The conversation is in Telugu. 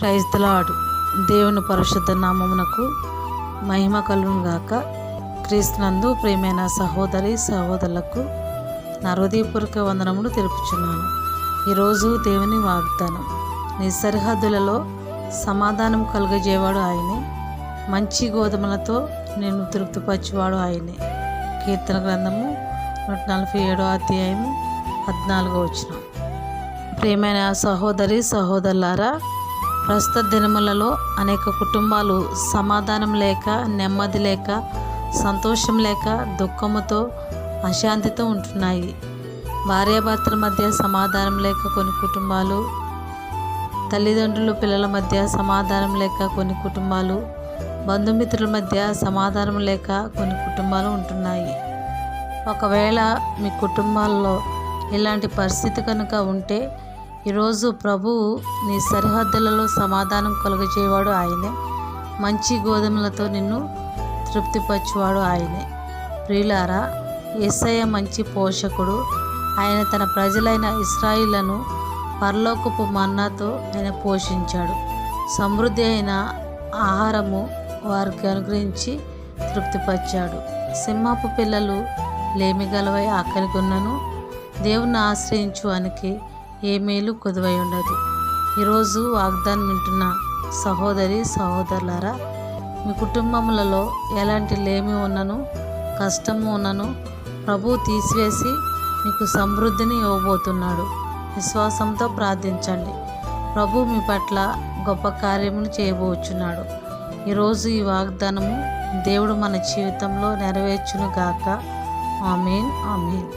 Praise the lord. దేవుని పరిశుద్ధ నామమునకు మహిమ కలుగును గాక. క్రీస్తునందు ప్రియమైన సహోదరి సహోదరులకు నా హృదయపూర్వక వందనములు తెలుపుచున్నాను. ఈరోజు దేవుని వాగ్దానం, నీ సరిహద్దులలో సమాధానం కలుగజేవాడు ఆయనే, మంచి గోధుమలతో నేను తృప్తిపరచువాడు ఆయనే. కీర్తన గ్రంథము 147 అధ్యాయము 14వ వచనం. ప్రియమైన సహోదరి సహోదరులారా, ప్రస్తుత దినములలో అనేక కుటుంబాలు సమాధానం లేక, నెమ్మది లేక, సంతోషం లేక, దుఃఖముతో, అశాంతితో ఉంటున్నాయి. భార్యాభర్తల మధ్య సమాధానం లేక కొన్ని కుటుంబాలు, తల్లిదండ్రులు పిల్లల మధ్య సమాధానం లేక కొన్ని కుటుంబాలు, బంధుమిత్రుల మధ్య సమాధానం లేక కొన్ని కుటుంబాలు ఉంటున్నాయి. ఒకవేళ మీ కుటుంబాల్లో ఇలాంటి పరిస్థితి కనుక ఉంటే, ఈరోజు ప్రభువు నీ సరిహద్దులలో సమాధానం కలుగజేవాడు ఆయనే, మంచి గోధుమలతో నిన్ను తృప్తిపరచువాడు ఆయనే. ప్రియులారా, యేసయ్య మంచి పోషకుడు. ఆయన తన ప్రజలైన ఇశ్రాయేలును పరలోకపు మన్నాతో ఆయన పోషించాడు. సమృద్ధి అయిన ఆహారము వారికి అనుగ్రహించి తృప్తిపరిచాడు. సింహపు పిల్లలు లేమిగలవై ఆకలిగొన్నను, దేవుని ఆశ్రయించు వానికి ఏ మేలు కొదువై ఉండదు. ఈరోజు వాగ్దానం వింటున్న సహోదరి సహోదరులారా, మీ కుటుంబములలో ఎలాంటి లేమి ఉన్నను, కష్టము ఉన్నను ప్రభువు తీసివేసి మీకు సమృద్ధిని ఇవ్వబోతున్నాడు. విశ్వాసంతో ప్రార్థించండి. ప్రభు మీ పట్ల గొప్ప కార్యములు చేయబోచున్నాడు. ఈరోజు ఈ వాగ్దానము దేవుడు మన జీవితంలో నెరవేర్చును గాక. ఆమేన్, ఆమేన్.